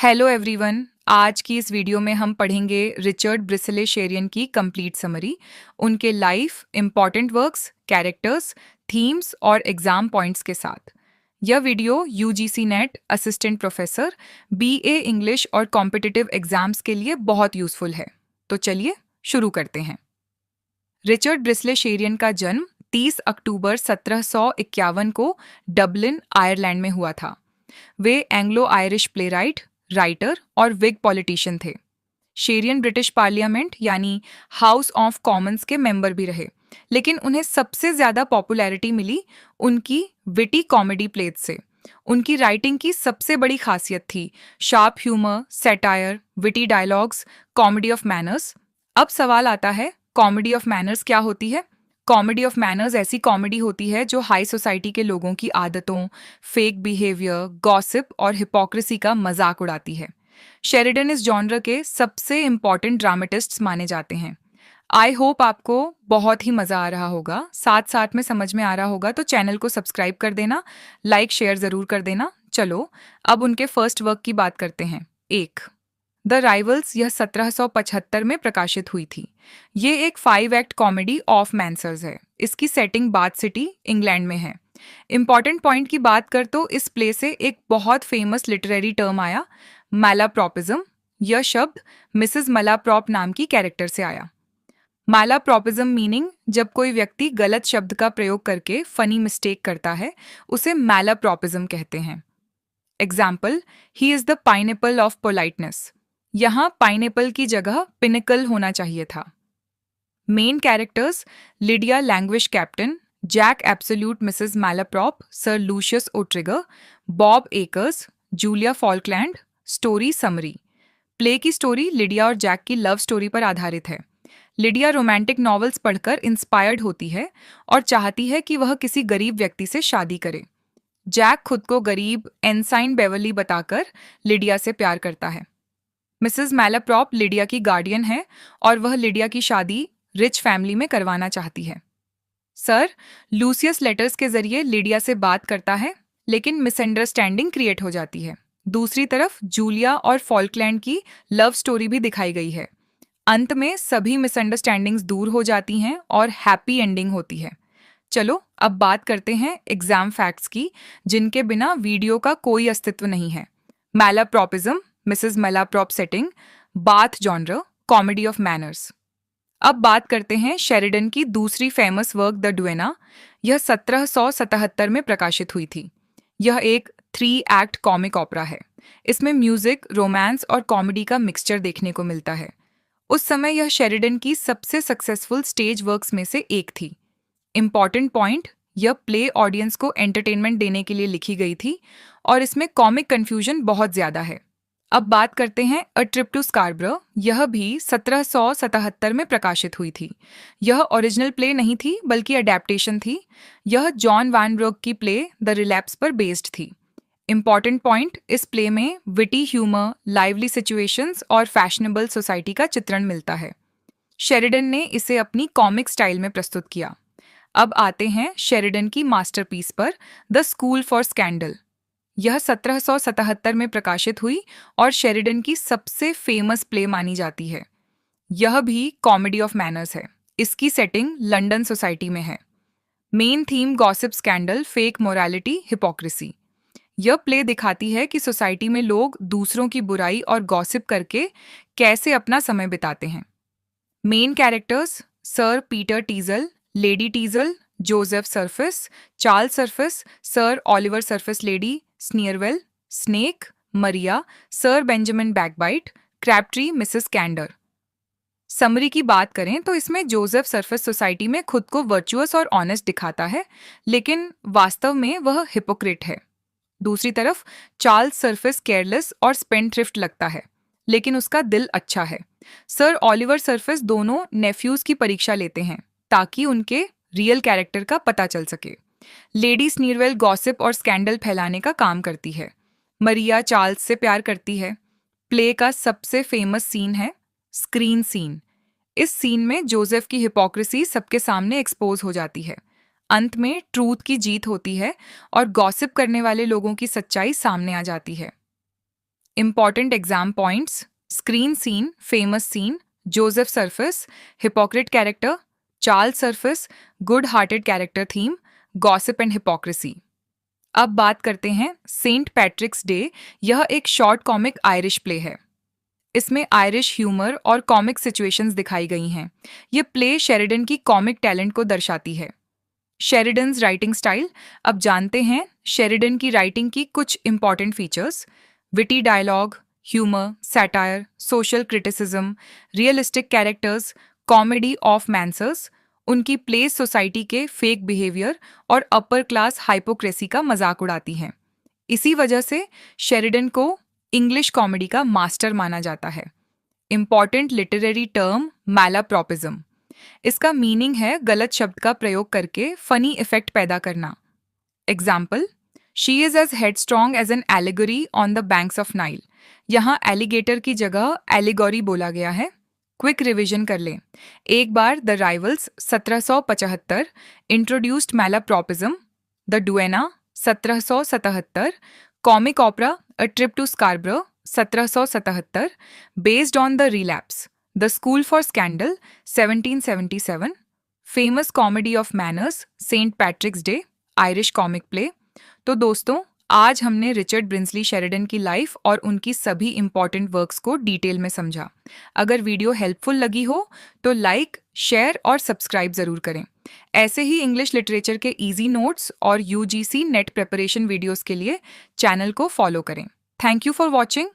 Hello everyone. आज की इस वीडियो में हम पढ़ेंगे रिचर्ड ब्रिसले शेरियन की कंप्लीट समरी, उनके life, important works, characters, themes और एग्जाम पॉइंट्स के साथ। यह video UGC net, assistant professor, BA English और कॉम्पिटिटिव एग्जाम्स के लिए बहुत यूजफुल है। तो चलिए शुरू करते हैं। रिचर्ड ब्रिसले शेरियन का जन्म 30 अक्टूबर 1751 को डबलिन, आयरलैंड में हुआ था। वे एंग्लो आयरिश प्लेराइट, राइटर और विग पॉलिटिशियन थे। शेरियन ब्रिटिश पार्लियामेंट यानी हाउस ऑफ कॉमन्स के मेंबर भी रहे, लेकिन उन्हें सबसे ज्यादा पॉपुलैरिटी मिली उनकी विटी कॉमेडी प्लेज से। उनकी राइटिंग की सबसे बड़ी खासियत थी sharp humour, satire, witty dialogues, comedy of manners. अब सवाल आता है, कॉमेडी ऑफ मैनर्स क्या होती है? कॉमेडी ऑफ मैनर्स ऐसी कॉमेडी होती है जो हाई सोसाइटी के लोगों की आदतों, फेक बिहेवियर, गॉसिप और हिपोक्रेसी का मजाक उड़ाती है। शेरिडन इस जॉनर के सबसे इम्पॉर्टेंट ड्रामेटिस्ट्स माने जाते हैं। आई होप आपको बहुत ही मज़ा आ रहा होगा, साथ साथ में समझ में आ रहा होगा, तो चैनल को सब्सक्राइब कर देना, लाइक शेयर ज़रूर कर देना। चलो अब उनके फर्स्ट वर्क की बात करते हैं। एक, द राइवल्स, यह 1775 में प्रकाशित हुई थी। ये एक 5 एक्ट कॉमेडी ऑफ मैनसर्स है। इसकी सेटिंग बाथ सिटी, इंग्लैंड में है। इंपॉर्टेंट पॉइंट की बात कर तो इस प्ले से एक बहुत फेमस लिटरेरी टर्म आया, मैलाप्रॉपिज्म। यह शब्द मिसेस मलाप्रॉप नाम की कैरेक्टर से आया। मैलाप्रॉपिज्म मीनिंग जब कोई व्यक्ति गलत शब्द का प्रयोग करके फनी मिस्टेक करता है, उसे मैलाप्रॉपिज्म कहते हैं। Example, he is the pineapple of politeness. यहाँ पाइनएप्पल की जगह पिनिकल होना चाहिए था। Main characters, Lydia Languish captain, Jack Absolute Mrs Malaprop, sir Lucius O'Trigger, Bob Acres, Julia Faulkland. Story summary. Play की स्टोरी लिडिया और जैक की love story पर आधारित है। लिडिया रोमांटिक नॉवेल्स पढ़कर इंस्पायर्ड होती है और चाहती है कि वह किसी गरीब व्यक्ति से शादी करे। जैक खुद को गरीब एनसाइन बेवर्ली बताकर लिडिया से प्यार करता है। मिसेस मैलाप्रॉप लिडिया की गार्डियन है और वह लिडिया की शादी रिच फैमिली में करवाना चाहती है। सर लूसियस लेटर्स के जरिए लिडिया से बात करता है, लेकिन मिसअंडरस्टैंडिंग क्रिएट हो जाती है। दूसरी तरफ जूलिया और फॉल्कलैंड की लव स्टोरी भी दिखाई गई है। अंत में सभी मिसअंडरस्टैंडिंग्स दूर हो जाती हैं और हैप्पी एंडिंग होती है। चलो अब बात करते हैं एग्जाम फैक्ट्स की, जिनके बिना वीडियो का कोई अस्तित्व नहीं है। Malapropism, Mrs Malaprop setting, Bath genre, comedy of manners. अब बात करते हैं शेरिडन की दूसरी फेमस वर्क द डुएना। यह 1777 में प्रकाशित हुई थी। यह एक 3 एक्ट कॉमिक ऑपरा है। इसमें म्यूजिक, रोमांस और कॉमेडी का मिक्सचर देखने को मिलता है। उस समय यह शेरिडन की सबसे सक्सेसफुल स्टेज वर्क्स में से एक थी। इम्पॉर्टेंट पॉइंट, यह प्ले ऑडियंस को एंटरटेनमेंट देने के लिए लिखी गई थी और इसमें कॉमिक कन्फ्यूजन बहुत ज़्यादा है। अब बात करते हैं अ ट्रिप टू स्कारब्रो। यह भी 1777 में प्रकाशित हुई थी। यह ओरिजिनल प्ले नहीं थी बल्कि अडेप्टेशन थी। यह जॉन वैन ब्रोक की प्ले द रिलैप्स पर बेस्ड थी। इम्पॉर्टेंट पॉइंट, इस प्ले में विटी ह्यूमर, लाइवली सिचुएशंस और फैशनेबल सोसाइटी का चित्रण मिलता है। शेरिडन ने इसे अपनी कॉमिक स्टाइल में प्रस्तुत किया। अब आते हैं शेरिडन की मास्टरपीस पर, द स्कूल फॉर स्कैंडल। यह 1777 में प्रकाशित हुई और शेरिडन की सबसे फेमस प्ले मानी जाती है। यह भी कॉमेडी ऑफ मैनर्स है। इसकी सेटिंग लंदन सोसाइटी में है। Main theme gossip, scandal, fake morality, hypocrisy. यह प्ले दिखाती है कि सोसाइटी में लोग दूसरों की बुराई और गॉसिप करके कैसे अपना समय बिताते हैं। Main characters, sir Peter Teazle, lady Teazle, Joseph Surface, Charles Surface, sir Oliver Surface, lady Sneerwell, Snake, Maria, sir Benjamin Backbite, Crabtree, Mrs Candour. Summary की बात करें तो इसमें जोसेफ सर्फिस सोसाइटी में खुद को वर्चुअस और ऑनेस्ट दिखाता है, लेकिन वास्तव में वह हिपोक्रेट है। दूसरी तरफ चार्ल्स सर्फिस केयरलेस और स्पेंडथ्रिफ्ट लगता है, लेकिन उसका दिल अच्छा है। सर ऑलिवर सर्फिस दोनों नेफ्यूज की परीक्षा लेते हैं ताकि उनके रियल कैरेक्टर का पता चल सके। लेडी स्नीरवेल गॉसिप और स्कैंडल फैलाने का काम करती है। मरिया चार्ल्स से प्यार करती है। प्ले का सबसे फेमस सीन है स्क्रीन सीन। इस सीन में जोसेफ की हिपोक्रेसी सबके सामने एक्सपोज हो जाती है। अंत में ट्रूथ की जीत होती है और गॉसिप करने वाले लोगों की सच्चाई सामने आ जाती है। Important exam points: screen scene, famous scene, Joseph Surface, hypocrite character, Charles Surface, good-hearted character theme, gossip and hypocrisy. अब बात करते हैं सेंट पैट्रिक्स डे। यह एक शॉर्ट कॉमिक आयरिश प्ले है। इसमें आयरिश ह्यूमर और कॉमिक सिचुएशंस दिखाई गई हैं। ये प्ले शेरिडन की कॉमिक टैलेंट को दर्शाती है। Sheridan's writing style. अब जानते हैं शेरिडन की राइटिंग की कुछ important features: witty dialogue, humour, satire, social criticism, realistic characters, comedy of manners. उनकी प्लेस सोसाइटी के फेक बिहेवियर और अपर क्लास हाइपोक्रेसी का मजाक उड़ाती हैं। इसी वजह से शेरिडन को इंग्लिश कॉमेडी का मास्टर माना जाता है। Important literary term malapropism. इसका मीनिंग है गलत शब्द का प्रयोग करके फनी इफेक्ट पैदा करना। Example: she is as headstrong as an allegory on the banks of Nile. यहाँ एलिगेटर की जगह एलिगोरी बोला गया है। क्विक रिवीजन कर लें। एक बार the rivals 1775, introduced malapropism. The duenna 1777, comic opera a trip to Scarborough 1777, based on the relapse. The school for scandal 1777, famous comedy of manners, Saint Patrick's Day, Irish comic play. तो दोस्तों, आज हमने Richard Brinsley Sheridan की life और उनकी सभी important works को detail में समझा। अगर वीडियो हेल्पफुल लगी हो तो लाइक, शेयर और सब्सक्राइब ज़रूर करें। ऐसे ही इंग्लिश लिटरेचर के इजी नोट्स और यूजीसी नेट प्रिपरेशन वीडियोस के लिए चैनल को फॉलो करें। Thank you for watching.